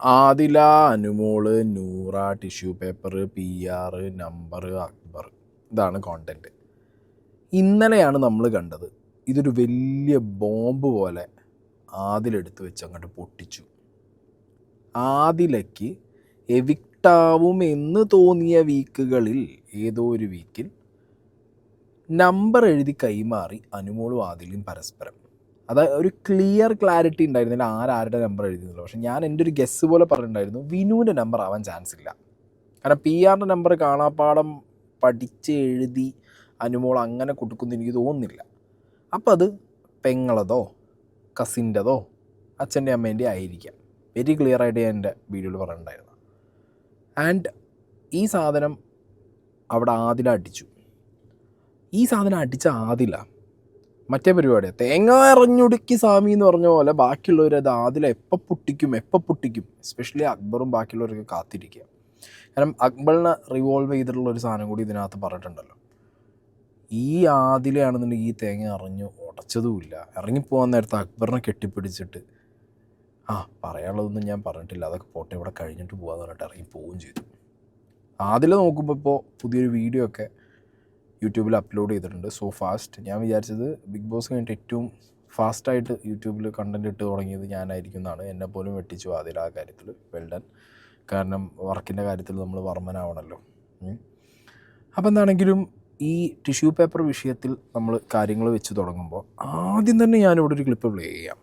Adila, Anumol, Noora, tissue paper, PR, number, Akbar. ഇതാണ് content. ഇന്നലെയാണ് നമ്മൾ കണ്ടത്. ഇതൊരു വലിയ ബോംബ് പോലെ ആദിലെടുത്ത് വെച്ച് അങ്ങോട്ട് പൊട്ടിച്ചു. ആദിലയ്ക്ക് എവിക്റ്റാവും എന്ന് തോന്നിയ വീക്കുകളിൽ ഏതോ ഒരു വീക്കിൽ നമ്പർ എഴുതി കൈമാറി അനുമോളും ആദിലും പരസ്പരം. അതായത് ഒരു ക്ലാരിറ്റി ഉണ്ടായിരുന്നില്ല ആരുടെ നമ്പർ എഴുതിയിരുന്നില്ല. പക്ഷെ ഞാൻ എൻ്റെ ഒരു ഗസ് പോലെ പറഞ്ഞിട്ടുണ്ടായിരുന്നു വിനുവിൻ്റെ നമ്പർ ആവാൻ ചാൻസ് ഇല്ല. കാരണം PR നമ്പർ കാണാപ്പാടം പഠിച്ച് എഴുതി അനുമോൾ അങ്ങനെ കൊടുക്കുമെന്ന് എനിക്ക് തോന്നുന്നില്ല. അപ്പോൾ അത് പെങ്ങളതോ കസിൻ്റെതോ അച്ഛൻ്റെ അമ്മേൻ്റെ ആയിരിക്കാം. വെരി ക്ലിയർ ആയിട്ട് ഞാൻ എൻ്റെ വീഡിയോയിൽ പറഞ്ഞിട്ടുണ്ടായിരുന്നു. ആൻഡ് ഈ സാധനം അവിടെ ആദില അടിച്ചു. ഈ സാധനം അടിച്ച ആദില മറ്റേ പരിപാടിയാണ് തേങ്ങ എറിഞ്ഞൊടുക്കി സ്വാമി എന്ന് പറഞ്ഞ പോലെ ബാക്കിയുള്ളവർ അത് ആദില എപ്പോൾ പൊട്ടിക്കും. എസ്പെഷ്യലി അക്ബറും ബാക്കിയുള്ളവരൊക്കെ കാത്തിരിക്കുക. കാരണം അക്ബറിനെ റിവോൾവ് ചെയ്തിട്ടുള്ള ഒരു സാധനം കൂടി ഇതിനകത്ത് പറഞ്ഞിട്ടുണ്ടല്ലോ. ഈ ആദിലയാണെന്നുണ്ടെങ്കിൽ ഈ തേങ്ങ അറിഞ്ഞു ഉടച്ചതുമില്ല. ഇറങ്ങിപ്പോകാൻ നേരത്തെ അക്ബറിനെ കെട്ടിപ്പിടിച്ചിട്ട് പറയാനുള്ളതൊന്നും ഞാൻ പറഞ്ഞിട്ടില്ല, അതൊക്കെ പോട്ടെ ഇവിടെ കഴിഞ്ഞിട്ട് പോകാമെന്ന് പറഞ്ഞിട്ട് ഇറങ്ങി പോവുകയും ചെയ്തു. ആദില നോക്കുമ്പോൾ ഇപ്പോൾ പുതിയൊരു വീഡിയോ ഒക്കെ യൂട്യൂബിൽ അപ്ലോഡ് ചെയ്തിട്ടുണ്ട്. So fast. ഞാൻ വിചാരിച്ചത് ബിഗ് ബോസ് കഴിഞ്ഞിട്ട് ഏറ്റവും ഫാസ്റ്റായിട്ട് യൂട്യൂബിൽ കണ്ടൻറ് ഇട്ട് തുടങ്ങിയത് ഞാനായിരിക്കും എന്നാണ്. എന്നെ പോലും വെട്ടിച്ചു ആദില ആ കാര്യത്തിൽ. Well done. കാരണം വർക്കിൻ്റെ കാര്യത്തിൽ നമ്മൾ വർമ്മനാവണമല്ലോ. അപ്പോൾ എന്താണെങ്കിലും ഈ ടിഷ്യൂ പേപ്പർ വിഷയത്തിൽ നമ്മൾ കാര്യങ്ങൾ വെച്ച് തുടങ്ങുമ്പോൾ ആദ്യം തന്നെ ഞാനിവിടെ ഒരു ക്ലിപ്പ് പ്ലേ ചെയ്യാം.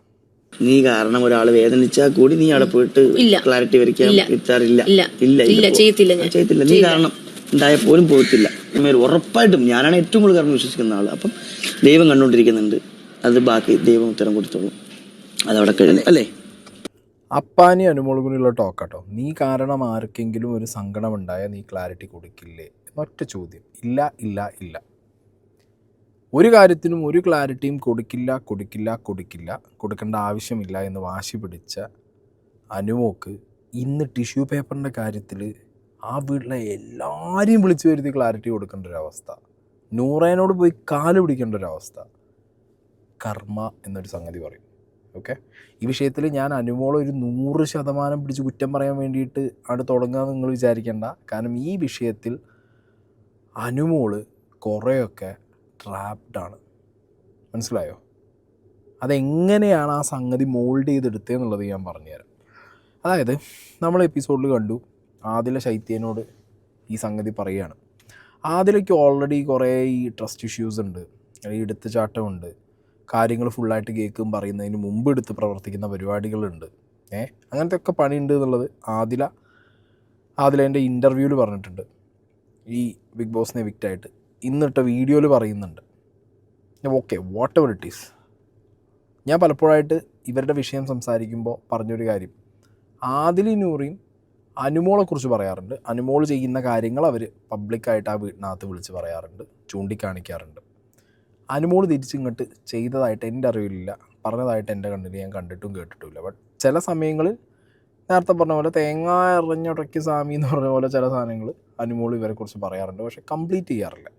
നീ കാരണം ഒരാൾ വേദനിച്ചാൽ കൂടി നീ അവിടെ പോയിട്ട് ക്ലാരിറ്റി വരയ്ക്കാൻ എത്താറില്ല. ചെയ്യത്തില്ല. നീ കാരണം ഉണ്ടായ പോലും പോകത്തില്ല. ഉറപ്പായിട്ടും ഞാനാണ് ഏറ്റവും കൂടുതൽ കാരണം വിശ്വസിക്കുന്ന ആള്. അപ്പം ദൈവം കണ്ടുകൊണ്ടിരിക്കുന്നുണ്ട്. അത് ബാക്കി ദൈവം ഉത്തരം കൊടുത്തോളും. അതവിടെ കഴിഞ്ഞു അല്ലേ. അപ്പാനി അനുമോളും കൂടിയുള്ള ടോക്കാട്ടോ. നീ കാരണം ആർക്കെങ്കിലും ഒരു സങ്കടം ഉണ്ടായാൽ നീ ക്ലാരിറ്റി കൊടുക്കില്ലേ എന്നൊറ്റ ചോദ്യം. ഇല്ല. ഒരു കാര്യത്തിനും ഒരു ക്ലാരിറ്റിയും കൊടുക്കേണ്ട ആവശ്യമില്ല എന്ന് വാശി പിടിച്ച അനുമോക്ക് ഇന്ന് ടിഷ്യൂ പേപ്പറിൻ്റെ കാര്യത്തിൽ ആ വീട്ടിലെ എല്ലാവരെയും വിളിച്ചു വരുത്തി ക്ലാരിറ്റി കൊടുക്കേണ്ട ഒരവസ്ഥ. നൂറേനോട് പോയി കാല് പിടിക്കേണ്ട ഒരവസ്ഥ. കർമ്മ എന്നൊരു സംഗതി പറയും. ഓക്കെ, ഈ വിഷയത്തിൽ ഞാൻ അനുമോളെ ഒരു 100% പിടിച്ച് കുറ്റം പറയാൻ വേണ്ടിയിട്ട് ആണ് തുടങ്ങുകയെന്ന് നിങ്ങൾ വിചാരിക്കേണ്ട. കാരണം ഈ വിഷയത്തിൽ അനുമോള് കുറേയൊക്കെ ട്രാപ്ഡാണ്. മനസ്സിലായോ? അതെങ്ങനെയാണ് ആ സംഗതി മോൾഡ് ചെയ്തെടുത്തതെന്നുള്ളത് ഞാൻ പറഞ്ഞുതരാം. അതായത് നമ്മൾ എപ്പിസോഡിൽ കണ്ടു ആദില ശൈത്യനോട് ഈ സംഗതി പറയുകയാണ്. ആദിലയ്ക്ക് ഓൾറെഡി കുറേ ഈ ട്രസ്റ്റ് ഇഷ്യൂസ് ഉണ്ട്, എടുത്തുചാട്ടമുണ്ട്, കാര്യങ്ങൾ ഫുള്ളായിട്ട് കേൾക്കും പറയുന്നതിന് മുമ്പ് എടുത്ത് പ്രവർത്തിക്കുന്ന പരിപാടികളുണ്ട്. അങ്ങനത്തെ ഒക്കെ പണിയുണ്ട് എന്നുള്ളത് ആദില എൻ്റെ ഇൻ്റർവ്യൂവിൽ പറഞ്ഞിട്ടുണ്ട്. ഈ ബിഗ് ബോസിനെ വിക്റ്റായിട്ട് ഇന്നിട്ട വീഡിയോയിൽ പറയുന്നുണ്ട്. Okay, what ever it is. ഞാൻ പലപ്പോഴായിട്ട് ഇവരുടെ വിഷയം സംസാരിക്കുമ്പോൾ പറഞ്ഞൊരു കാര്യം, ആദിലും നൂറിയും അനുമോളെക്കുറിച്ച് പറയാറുണ്ട്. അനുമോൾ ചെയ്യുന്ന കാര്യങ്ങൾ അവർ പബ്ലിക്കായിട്ട് ആ വീട്ടിനകത്ത് വിളിച്ച് പറയാറുണ്ട്, ചൂണ്ടിക്കാണിക്കാറുണ്ട്. അനുമോൾ തിരിച്ചിങ്ങോട്ട് ചെയ്തതായിട്ട് എൻ്റെ അറിവിലില്ല, പറഞ്ഞതായിട്ട് എൻ്റെ കണ്ണിൽ ഞാൻ കണ്ടിട്ടും കേട്ടിട്ടുമില്ല. ബട്ട് ചില സമയങ്ങളിൽ നേരത്തെ പറഞ്ഞ പോലെ തേങ്ങ എറിഞ്ഞുടക്കി സ്വാമി എന്ന് പറഞ്ഞ പോലെ ചില സാധനങ്ങൾ അനുമോൾ ഇവരെക്കുറിച്ച് പറയാറുണ്ട്. പക്ഷേ കംപ്ലീറ്റ് ചെയ്യാറില്ല.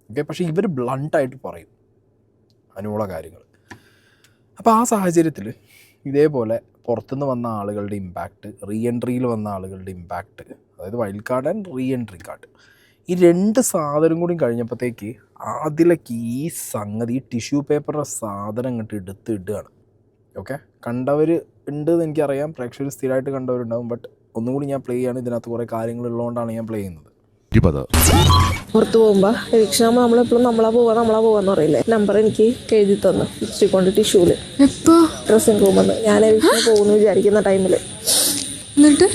ഓക്കെ, പക്ഷേ ഇവർ ബ്ലണ്ടായിട്ട് പറയും അനുമോളെ കാര്യങ്ങൾ. അപ്പോൾ ആ സാഹചര്യത്തിൽ ഇതേപോലെ പുറത്തുനിന്ന് വന്ന ആളുകളുടെ ഇമ്പാക്റ്റ്, റീ എൻട്രിയിൽ വന്ന ആളുകളുടെ ഇമ്പാക്റ്റ്, അതായത് wild card and re entry card, ഈ രണ്ട് സാധനം കൂടി കഴിഞ്ഞപ്പോഴത്തേക്ക് അതിലേക്ക് ഈ സംഗതി ടിഷ്യൂ പേപ്പറിൻ്റെ സാധനം അങ്ങോട്ട് എടുത്തിടുകയാണ്. ഓക്കെ, കണ്ടവർ ഉണ്ട് എന്ന് എനിക്കറിയാം, പ്രേക്ഷകർ സ്ഥിരമായിട്ട് കണ്ടവരുണ്ടാവും. ബട്ട് ഒന്നും കൂടി ഞാൻ പ്ലേ ചെയ്യാണ്. ഇതിനകത്ത് കുറേ കാര്യങ്ങളുള്ളതുകൊണ്ടാണ് ഞാൻ പ്ലേ ചെയ്യുന്നത്. പുറത്ത് പോകുമ്പോൾ എവിക്ഷനാകുമ്പോൾ നമ്മളെപ്പോഴും നമ്മളാ പോവാന്ന് പറയില്ലേ. നമ്പർ എനിക്ക് എഴുതി തന്നു ഇച്ചിരിക്കൊണ്ട് ടിഷ്യൂല് ഡ്രസ്സിങ് റൂമെന്ന്. ഞാൻ എവിക്ഷന് പോകുന്നു വിചാരിക്കുന്ന ടൈമിൽ എന്നിട്ട്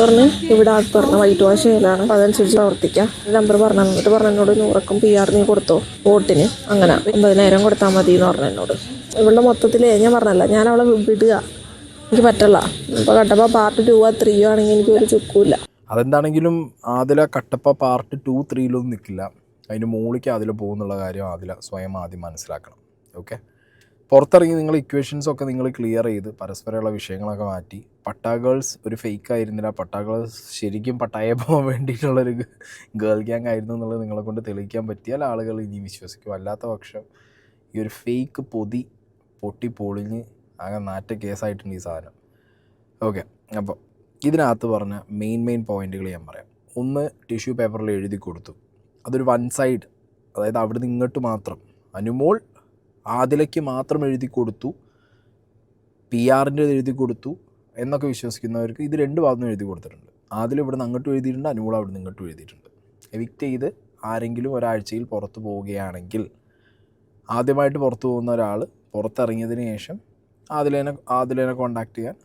പറഞ്ഞ് ഇവിടെ ആൾക്ക് പറഞ്ഞ വൈറ്റ് വാഷ് ചെയ്യലാണ്, അതനുസരിച്ച് പ്രവർത്തിക്കാം. നമ്പർ പറഞ്ഞിട്ട് എന്നോട് 100 PR നീ കൊടുത്തോ വോട്ടിന്, അങ്ങനെ 50,000 കൊടുത്താൽ മതി എന്ന് പറഞ്ഞു എന്നോട്. ഇവളുടെ മൊത്തത്തിൽ ഞാൻ പറഞ്ഞല്ല, ഞാൻ അവളെ വിടുക, എനിക്ക് പറ്റില്ല. ഇപ്പോൾ കട്ടപ്പോൾ പാർട്ട് 2 3 ആണെങ്കിൽ എനിക്ക് ഒരു ചുക്കുമില്ല. അതെന്താണെങ്കിലും ആദില കട്ടപ്പ പാർട്ട് 2 3 നിൽക്കില്ല. അതിന് മുകളിലേക്ക് ആദില പോകുന്നുള്ള കാര്യം ആദില സ്വയം ആദ്യം മനസ്സിലാക്കണം. ഓക്കെ, പുറത്തിറങ്ങി നിങ്ങൾ ഇക്വേഷൻസൊക്കെ നിങ്ങൾ ക്ലിയർ ചെയ്ത് പരസ്പരമുള്ള വിഷയങ്ങളൊക്കെ മാറ്റി. പട്ടാ ഗേൾസ് ഒരു ഫേക്ക് ആയിരുന്നില്ല, പട്ടാ ഗേൾസ് ശരിക്കും പട്ടായ പോകാൻ വേണ്ടിയിട്ടുള്ളൊരു ഗേൾ ഗ്യാങ് ആയിരുന്നു എന്നുള്ളത് നിങ്ങളെ കൊണ്ട് തെളിയിക്കാൻ പറ്റിയാൽ ആളുകൾ ഇനി വിശ്വസിക്കും. അല്ലാത്ത പക്ഷം ഈ ഒരു ഫേക്ക് പൊട്ടി പൊളിഞ്ഞ് ആകെ നാറ്റ കേസായിട്ടുണ്ട് ഈ സാധനം. ഓക്കെ, അപ്പോൾ ഇതിനകത്ത് പറഞ്ഞ മെയിൻ പോയിന്റുകൾ ഞാൻ പറയാം. ഒന്ന്, ടിഷ്യൂ പേപ്പറിൽ എഴുതി കൊടുത്തു. അതൊരു വൺ സൈഡ്, അതായത് അവിടുന്ന് ഇങ്ങോട്ട് മാത്രം. അനുമോൾ ആദിലയ്ക്ക് മാത്രം എഴുതി കൊടുത്തു, PR-ൻ്റെ എഴുതി കൊടുത്തു എന്നൊക്കെ വിശ്വസിക്കുന്നവർക്ക് ഇത് 2 ഭാഗത്തും എഴുതി കൊടുത്തിട്ടുണ്ട്. ആദിൽ ഇവിടുന്ന് അങ്ങോട്ടും എഴുതിയിട്ടുണ്ട്, അനുമോൾ അവിടുന്ന് ഇങ്ങോട്ടും എഴുതിയിട്ടുണ്ട്. എവിക്റ്റ് ചെയ്ത് ആരെങ്കിലും ഒരാഴ്ചയിൽ പുറത്ത് പോവുകയാണെങ്കിൽ, ആദ്യമായിട്ട് പുറത്ത് പോകുന്ന ഒരാൾ പുറത്തിറങ്ങിയതിന് ശേഷം ആദിലേനെ കോൺടാക്റ്റ് ചെയ്യാൻ,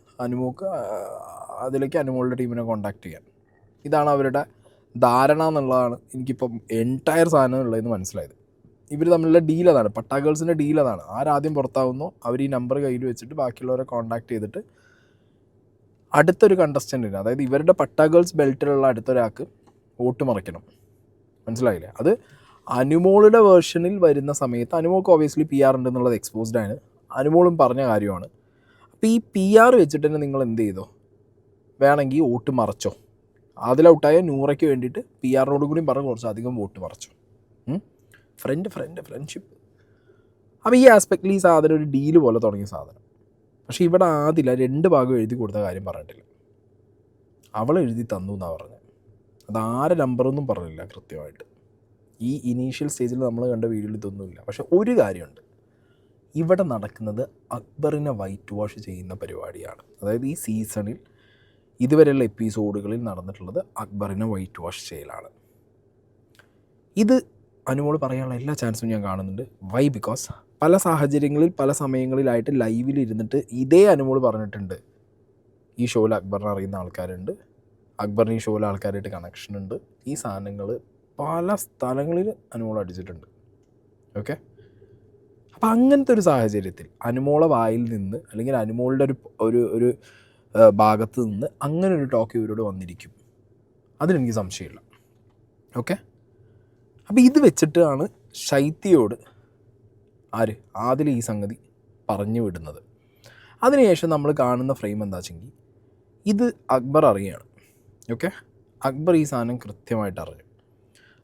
അതിലേക്ക് അനുമോളുടെ ടീമിനെ കോൺടാക്റ്റ് ചെയ്യാൻ. ഇതാണ് അവരുടെ ധാരണ എന്നുള്ളതാണ് എനിക്കിപ്പം എൻറ്റയർ സാധനം ഉള്ളതെന്ന് മനസ്സിലായത്. ഇവർ തമ്മിലുള്ള ഡീൽ അതാണ്, പട്ടാ ഗേൾസിൻ്റെ ഡീൽ അതാണ്. ആരാദ്യം പുറത്താവുന്നോ അവർ ഈ നമ്പർ കയ്യിൽ വെച്ചിട്ട് ബാക്കിയുള്ളവരെ കോൺടാക്റ്റ് ചെയ്തിട്ട് അടുത്തൊരു കണ്ടസ്റ്റൻറ്റിന്, അതായത് ഇവരുടെ പട്ടാ ഗേൾസ് ബെൽറ്റിലുള്ള അടുത്തൊരാൾക്ക് വോട്ട് മറിക്കണം. മനസ്സിലായില്ലേ? അത് അനുമോളുടെ വേർഷനിൽ വരുന്ന സമയത്ത് അനുമോൾക്ക് ഓബിയസ്ലി PR ഉണ്ടെന്നുള്ളത് എക്സ്പോസ്ഡ് ആണ്, അനുമോളും പറഞ്ഞ കാര്യമാണ്. അപ്പോൾ ഈ PR വെച്ചിട്ട് തന്നെ നിങ്ങൾ എന്ത് ചെയ്തോ, വേണമെങ്കിൽ വോട്ട് മറച്ചോ. അതിലൗട്ടായ നൂറയ്ക്ക് വേണ്ടിയിട്ട് PR-നോട് കൂടി പറഞ്ഞ് കുറച്ച് അധികം വോട്ട് മറച്ചോ. ഫ്രണ്ട്ഷിപ്പ്. അപ്പോൾ ഈ ആസ്പെക്റ്റിൽ ഈ സാധനം ഒരു ഡീല് പോലെ തുടങ്ങിയ സാധനം. പക്ഷേ ഇവിടെ ആദില 2 ഭാഗം എഴുതി കൊടുത്ത കാര്യം പറഞ്ഞിട്ടില്ല. അവൾ എഴുതി തന്നു എന്നാണ് പറഞ്ഞത്. അത് ആരെ നമ്പറൊന്നും പറഞ്ഞില്ല കൃത്യമായിട്ട്. ഈ ഇനീഷ്യൽ സ്റ്റേജിൽ നമ്മൾ കണ്ട വീഡിയോയിൽ ഇതൊന്നുമില്ല. പക്ഷേ ഒരു കാര്യമുണ്ട്, ഇവിടെ നടക്കുന്നത് അക്ബറിനെ വൈറ്റ് വാഷ് ചെയ്യുന്ന പരിപാടിയാണ്. അതായത് ഈ സീസണിൽ ഇതുവരെയുള്ള എപ്പിസോഡുകളിൽ നടന്നിട്ടുള്ളത് അക്ബറിനെ വൈറ്റ് വാഷ് ചെയ്യലാണ്. ഇത് അനുമോൾ പറയാനുള്ള എല്ലാ ചാൻസും ഞാൻ കാണുന്നുണ്ട്. വൈ? ബിക്കോസ് പല സാഹചര്യങ്ങളിൽ പല സമയങ്ങളിലായിട്ട് ലൈവിൽ ഇരുന്നിട്ട് ഇതേ അനുമോൾ പറഞ്ഞിട്ടുണ്ട്, ഈ ഷോയിൽ അക്ബറിനെ അറിയുന്ന ആൾക്കാരുണ്ട്, അക്ബറിന് ഈ ഷോയിൽ ആൾക്കാരായിട്ട് കണക്ഷൻ ഉണ്ട്. ഈ സാധനങ്ങൾ പല സ്ഥലങ്ങളിൽ അനുമോൾ അടിച്ചിട്ടുണ്ട്. ഓക്കെ, അപ്പം അങ്ങനത്തെ ഒരു സാഹചര്യത്തിൽ അനുമോളെ വായിൽ നിന്ന് അല്ലെങ്കിൽ അനുമോളുടെ ഒരു ഭാഗത്ത് നിന്ന് അങ്ങനെ ഒരു ടോക്ക് ഇവരോട് വന്നിരിക്കും, അതിലെനിക്ക് സംശയമില്ല. ഓക്കെ, അപ്പോൾ ഇത് വെച്ചിട്ടാണ് ശൈത്യയോട് ആദിൽ ഈ സംഗതി പറഞ്ഞു വിടുന്നത്. അതിനുശേഷം നമ്മൾ കാണുന്ന ഫ്രെയിം എന്താ വെച്ചെങ്കിൽ ഇത് അക്ബർ അറിയാണ്. ഓക്കെ, അക്ബർ ഈ സാധനം കൃത്യമായിട്ട്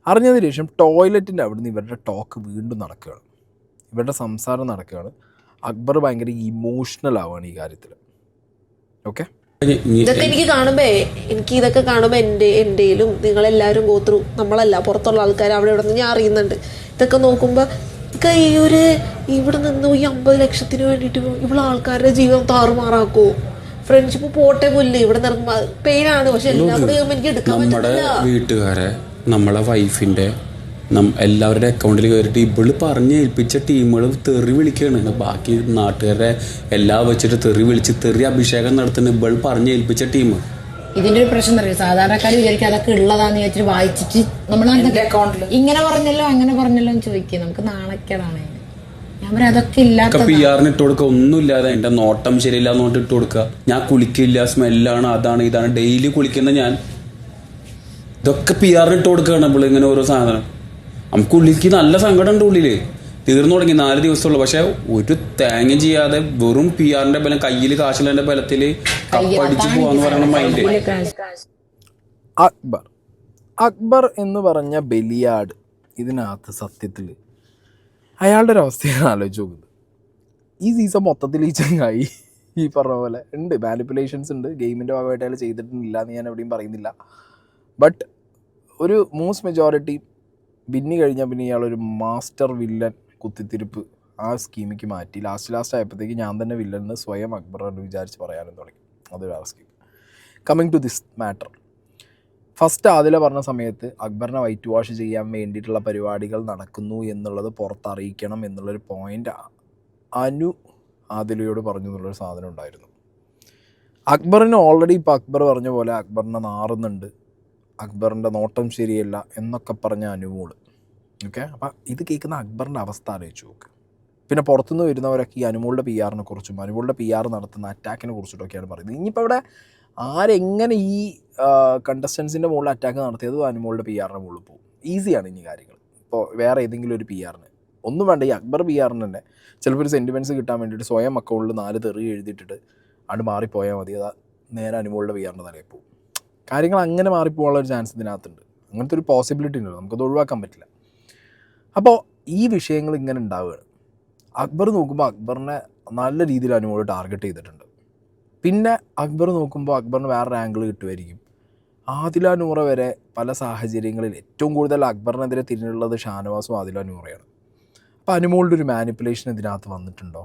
അറിഞ്ഞതിന് ശേഷം ടോയ്ലറ്റിൻ്റെ അവിടുന്ന് ഇവരുടെ ടോക്ക് വീണ്ടും നടക്കുകയാണ്, ഇവരുടെ സംസാരം നടക്കുകയാണ്. അക്ബർ ഭയങ്കര ഇമോഷണൽ ആവുകയാണ് ഈ കാര്യത്തിൽ. ഓക്കെ, ഇതൊക്കെ ഇതൊക്കെ കാണുമ്പോൾ എന്റെയിലും നിങ്ങളെല്ലാവരും ഗോത്രൂ, നമ്മളല്ല പുറത്തുള്ള ആൾക്കാർ അവിടെ ഇവിടെ നിന്ന് ഞാൻ അറിയുന്നുണ്ട്. ഇതൊക്കെ നോക്കുമ്പോൾ ഇവിടെ നിന്ന് ഈ 50 ലക്ഷത്തിന് വേണ്ടിയിട്ട് ഇവിടെ ആൾക്കാരുടെ ജീവിതം താറുമാറാക്കുമോ? ഫ്രണ്ട്ഷിപ്പ് പോട്ടെ പുല്ല്, ഇവിടെ നടക്കുമ്പോൾ പെയിനാണ്. പക്ഷെ എല്ലാം കൂടെ എനിക്ക് എടുക്കാൻ പറ്റില്ല. വീട്ടുകാരെ, നമ്മളെ വൈഫിന്റെ എല്ലാവരുടെ അക്കൗണ്ടിൽ കയറിയിട്ട് ഇവള് പറഞ്ഞ് ഏൽപ്പിച്ച ടീമുകൾ തെറി വിളിക്കുകയാണ്. ബാക്കി നാട്ടുകാരെ എല്ലാം വെച്ചിട്ട് തെറി അഭിഷേകം നടത്തുന്ന ഇവള് പറഞ്ഞ് ഏൽപ്പിച്ച ടീം. ഇതിന്റെ ഒരു പ്രശ്നം അറിയാം, സാധാരണക്കാർ വിചാരിക്കും അതൊക്കെ ഉള്ളതാന്ന് വിചാരിച്ചിട്ട് വായിച്ചിട്ട് നമ്മൾ ഇങ്ങനെ പറഞ്ഞല്ലോ അങ്ങനെ പറഞ്ഞല്ലോ എന്ന് ചോദിക്കുക. നമുക്ക് നാണക്കേടാണ്. ഞാൻ പറയാം അതൊക്കെ ഇല്ലാത്ത PR-ന് ഇട്ട് കൊടുക്കുക, ഒന്നുമില്ലാതെ എന്റെ നോട്ടം ശരിയില്ല നോട്ട് ഇട്ട് കൊടുക്കുക. ഞാൻ കുളിക്കില്ല, സ്മെല്ലാണ്, അതാണ് ഇതാണ്, ഡെയിലി കുളിക്കുന്ന ഞാൻ. ഇതൊക്കെ PR-ന് ഇട്ട് കൊടുക്കുകയാണ് നമ്മൾ ഇങ്ങനെ ഓരോ സാധനം. നമുക്ക് ഉള്ളിലേക്ക് നല്ല സങ്കടം ഉണ്ട്, ഉള്ളില് തീർന്നു തുടങ്ങി 4 ദിവസമുള്ളൂ. പക്ഷെ ഒരു തേങ്ങ ചെയ്യാതെ വെറും PR-ന്റെ ബലം, കയ്യിൽ കാശിലെ ബലത്തില് കപ്പടിച്ചു പോവാന്ന് പറയണ മൈൻഡ്. അക്ബർ എന്ന് പറഞ്ഞ ബലിയാട് ഇതിനകത്ത് സത്യത്തിൽ അയാളുടെ ഒരു അവസ്ഥയാണ് ആലോചിച്ച് നോക്കുന്നത്. ഈ സീസൺ മൊത്തത്തിൽ ഈ ചങ്ങായി ഈ പറഞ്ഞ പോലെ ഉണ്ട്, മാനിപ്പുലേഷൻസ് ഉണ്ട്, ഗെയിമിൻ്റെ ഭാഗമായിട്ട് അയാൾ ചെയ്തിട്ടില്ല എന്ന് ഞാൻ എവിടെയും പറയുന്നില്ല. ബട്ട് ഒരു മോസ്റ്റ് മെജോറിറ്റി ബിന്നി കഴിഞ്ഞാൽ പിന്നെ ഇയാളൊരു മാസ്റ്റർ വില്ലൻ കുത്തിത്തിരിപ്പ് ആ സ്കീമിക്ക് മാറ്റി. ലാസ്റ്റ് ആയപ്പോഴത്തേക്ക് ഞാൻ തന്നെ വില്ലൻ സ്വയം അക്ബറോട് വിചാരിച്ച് പറയാനും തുടങ്ങി. അതൊരു വേറെ scheme. Coming to this matter, first Adila പറഞ്ഞ സമയത്ത് അക്ബറിനെ വൈറ്റ് വാഷ് ചെയ്യാൻ വേണ്ടിയിട്ടുള്ള പരിപാടികൾ നടക്കുന്നു എന്നുള്ളത് പുറത്തറിയിക്കണം എന്നുള്ളൊരു പോയിൻ്റ് അനു ആദിലയോട് പറഞ്ഞു എന്നുള്ളൊരു സാധനം ഉണ്ടായിരുന്നു. അക്ബറിന് ഓൾറെഡി ഇപ്പോൾ അക്ബർ പറഞ്ഞ പോലെ അക്ബറിനെ നാറുന്നുണ്ട്, അക്ബറിൻ്റെ നോട്ടം ശരിയല്ല എന്നൊക്കെ പറഞ്ഞ അനുമോള്. ഓക്കെ, അപ്പം ഇത് കേൾക്കുന്ന അക്ബറിൻ്റെ അവസ്ഥ ആലോചിച്ച് നോക്ക്. പിന്നെ പുറത്തുനിന്ന് വരുന്നവരൊക്കെ ഈ അനുമോളുടെ PR-നെ കുറിച്ചും അനുമോളുടെ PR നടത്തുന്ന അറ്റാക്കിനെ കുറിച്ചിട്ടൊക്കെയാണ് പറയുന്നത്. ഇനിയിപ്പോൾ ഇവിടെ ആരെങ്ങനെ ഈ കണ്ടസ്റ്റൻസിൻ്റെ മുകളിൽ അറ്റാക്ക് നടത്തിയത് അനുമോളുടെ PR-നെ മുകളിൽ പോകും. ഈസിയാണ് ഇനി കാര്യങ്ങൾ. ഇപ്പോൾ വേറെ ഏതെങ്കിലും ഒരു PR-ന് ഒന്നും വേണ്ട, ഈ അക്ബർ PR-ന് തന്നെ ചിലപ്പോൾ ഒരു സെൻറ്റിമെൻറ്റ്സ് കിട്ടാൻ വേണ്ടിയിട്ട് സ്വയം അക്കൗണ്ടിൽ 4 തെറി എഴുതിയിട്ടിട്ട് അത് മാറിപ്പോയാൽ മതി, അത് നേരെ അനുമോളുടെ PR-ൻ്റെ തലയിൽ പോകും. കാര്യങ്ങൾ അങ്ങനെ മാറിപ്പോകാനുള്ള ഒരു ചാൻസ് ഇതിനകത്തുണ്ട്. അങ്ങനത്തെ ഒരു പോസിബിലിറ്റി ഉണ്ട്, നമുക്കത് ഒഴിവാക്കാൻ പറ്റില്ല. അപ്പോൾ ഈ വിഷയങ്ങൾ ഇങ്ങനെ ഉണ്ടാവുകയാണ്. അക്ബർ നോക്കുമ്പോൾ അക്ബറിനെ നല്ല രീതിയിൽ അനുമോൾ ടാർഗറ്റ് ചെയ്തിട്ടുണ്ട്. പിന്നെ അക്ബർ നോക്കുമ്പോൾ അക്ബറിന് വേറൊരു ആംഗിൾ കിട്ടുമായിരിക്കും. ആദില നൂറ വരെ പല സാഹചര്യങ്ങളിൽ ഏറ്റവും കൂടുതൽ അക്ബറിനെതിരെ തിരിഞ്ഞുള്ളത് ഷാനവാസും ആദില നൂറയാണ്. അപ്പോൾ അനുമോളുടെ ഒരു മാനിപ്പുലേഷൻ ഇതിനകത്ത് വന്നിട്ടുണ്ടോ?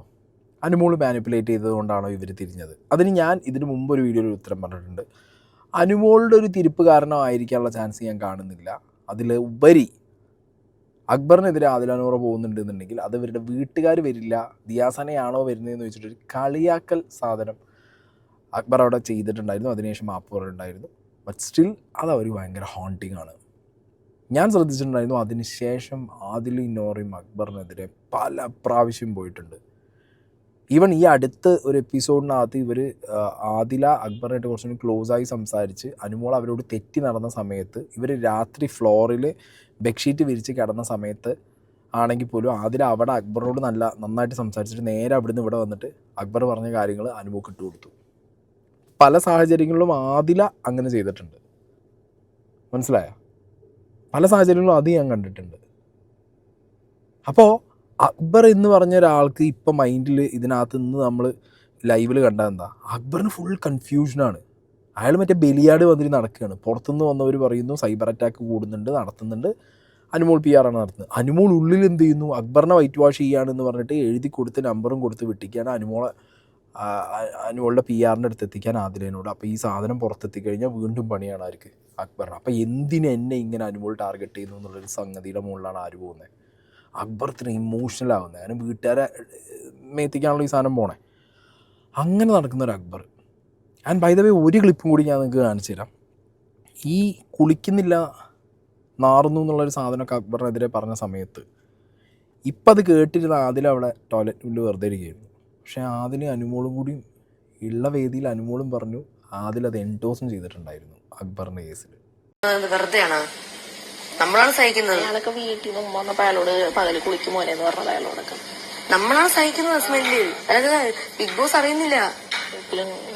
അനുമോൾ മാനിപ്പുലേറ്റ് ചെയ്തതുകൊണ്ടാണോ ഇവർ തിരിഞ്ഞത്? അതിന് ഞാൻ ഇതിന് മുമ്പ് ഒരു വീഡിയോയിൽ ഉത്തരം പറഞ്ഞിട്ടുണ്ട്. അനുമോളുടെ ഒരു തിരിപ്പ് കാരണമായിരിക്കാനുള്ള ചാൻസ് ഞാൻ കാണുന്നില്ല. അതിൽ ഉപരി അക്ബറിനെതിരെ ആദില നൂറ പോകുന്നുണ്ടെന്നുണ്ടെങ്കിൽ അത് ഇവരുടെ വീട്ടുകാർ വരില്ല, ദിയാസനയാണോ വരുന്നതെന്ന് വെച്ചിട്ടൊരു കളിയാക്കൽ സാധനം അക്ബർ അവിടെ ചെയ്തിട്ടുണ്ടായിരുന്നു. അതിനുശേഷം മാപ്പ് പറഞ്ഞിട്ടുണ്ടായിരുന്നു. ബട്ട് സ്റ്റിൽ അത് അവർ ഭയങ്കര ഹോണ്ടിങ് ആണ്. ഞാൻ ശ്രദ്ധിച്ചിട്ടുണ്ടായിരുന്നു അതിനുശേഷം ആദിലും നോറയും അക്ബറിനെതിരെ പല പ്രാവശ്യം പോയിട്ടുണ്ട്. ഈവൻ ഈ അടുത്ത് ഒരു എപ്പിസോഡിനകത്ത് ഇവർ ആദില അക്ബറിനായിട്ട് കുറച്ചുകൂടി ക്ലോസായി സംസാരിച്ച് അനുമോൾ അവരോട് തെറ്റി നടന്ന സമയത്ത് ഇവർ രാത്രി ഫ്ലോറിൽ ബെഡ്ഷീറ്റ് വിരിച്ച് കിടന്ന സമയത്ത് ആണെങ്കിൽ പോലും ആദില അവിടെ അക്ബറിനോട് നന്നായിട്ട് സംസാരിച്ചിട്ട് നേരെ അവിടുന്ന് ഇവിടെ വന്നിട്ട് അക്ബർ പറഞ്ഞ കാര്യങ്ങൾ അനുമോൾക്ക് ഇട്ട് കൊടുത്തു. പല സാഹചര്യങ്ങളിലും ആദില അങ്ങനെ ചെയ്തിട്ടുണ്ട്. മനസ്സിലായോ? പല സാഹചര്യങ്ങളിലും അത് ഞാൻ കണ്ടിട്ടുണ്ട്. അപ്പോൾ അക്ബർ എന്ന് പറഞ്ഞ ഒരാൾക്ക് ഇപ്പം മൈൻഡിൽ ഇതിനകത്ത് നിന്ന് നമ്മൾ ലൈവിൽ കണ്ടത് എന്താ? അക്ബറിന് ഫുൾ കൺഫ്യൂഷനാണ്. അയാൾ മറ്റേ ബലിയാട് വന്നിട്ട് നടക്കുകയാണ്. പുറത്തുനിന്ന് വന്നവർ പറയുന്നു സൈബർ അറ്റാക്ക് കൂടുന്നുണ്ട്, നടത്തുന്നുണ്ട്, അനുമോൾ PR ആണ് നടത്തുന്നത്. അനുമോൾ ഉള്ളിൽ എന്ത് ചെയ്യുന്നു? അക്ബറിനെ വൈറ്റ് വാഷ് ചെയ്യുകയാണെന്ന് പറഞ്ഞിട്ട് എഴുതി കൊടുത്ത് നമ്പറും കൊടുത്ത് വിട്ടിക്കുകയാണ് അനുമോളുടെ PRൻ്റെ അടുത്ത് എത്തിക്കാൻ ആദിലേനോട്. അപ്പോൾ ഈ സാധനം പുറത്തെത്തിക്കഴിഞ്ഞാൽ വീണ്ടും പണിയാണ് ആർക്ക്? അക്ബറിന്. അപ്പോൾ എന്തിന് എന്നെ ഇങ്ങനെ അനുമോൾ ടാർഗറ്റ് ചെയ്യുന്നു എന്നുള്ളൊരു സംഗതിയുടെ മുകളിലാണ് ആര് പോകുന്നത്? അക്ബർ ഇത്ര ഇമോഷണൽ ആവുന്നത്. കാരണം വീട്ടുകാരെ മേത്തിക്കാണല്ലോ ഈ സാധനം പോണേ. അങ്ങനെ നടക്കുന്നൊരു Akbar. And by the way ഒരു ക്ലിപ്പും കൂടി ഞാൻ നിങ്ങൾക്ക് കാണിച്ചു തരാം. ഈ കുളിക്കുന്നില്ല നാറുന്നു എന്നുള്ളൊരു സാധനമൊക്കെ അക്ബറിനെതിരെ പറഞ്ഞ സമയത്ത് ഇപ്പം അത് കേട്ടിരുന്ന ആദിൽ അവിടെ ടോയ്ലറ്റിൽ വെറുതെ ഇരിക്കുകയായിരുന്നു. പക്ഷേ ആദിൽ അനുമോളും കൂടി ഉള്ള വേദിയിൽ അനുമോളും പറഞ്ഞു ആദിൽ അത് എൻഡോസും ചെയ്തിട്ടുണ്ടായിരുന്നു അക്ബറിൻ്റെ കേസിൽ. വെറുതെയാണ് നമ്മളാണ് സഹിക്കുന്നത്. അയാളൊക്കെ വീട്ടിൽ നിന്ന് മുമ്പ് വന്നപ്പോൾ അയാളോട് പകല് കുളിക്കും മോനെ എന്ന് പറഞ്ഞത് അയാളോടൊക്കെ. നമ്മളാണ് സഹിക്കുന്നത് സ്മെല്ല്. അതായത് ബിഗ് ബോസ് അറിയുന്നില്ല,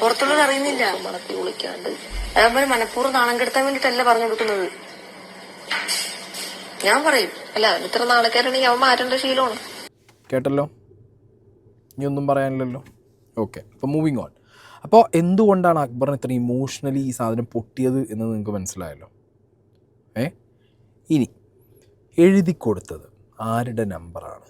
പുറത്തുള്ളവർ അറിയുന്നില്ല. മണത്തി കുളിക്കാണ്ട് അതേപോലെ മനഃപൂർവ്വം നാണം കെടുത്താൻ വേണ്ടിട്ടല്ല പറഞ്ഞു കൊടുക്കുന്നത്. ഞാൻ പറയും അല്ല ഇത്ര നാളേക്കാരാണെങ്കിൽ അവൻ മാറ്റേണ്ട ശീലമാണ്. കേട്ടല്ലോ? ഇനി ഒന്നും പറയാനില്ലല്ലോ. ഓക്കെ, അപ്പോൾ മൂവിങ് ഓൺ. അപ്പോൾ എന്തുകൊണ്ടാണ് അക്ബറിന് ഇത്ര ഇമോഷണലി ഈ സാധനം പൊട്ടിയത് എന്ന് നിങ്ങൾക്ക് മനസ്സിലായല്ലോ. ഇനി എഴുതി കൊടുത്തത് ആരുടെ നമ്പറാണ്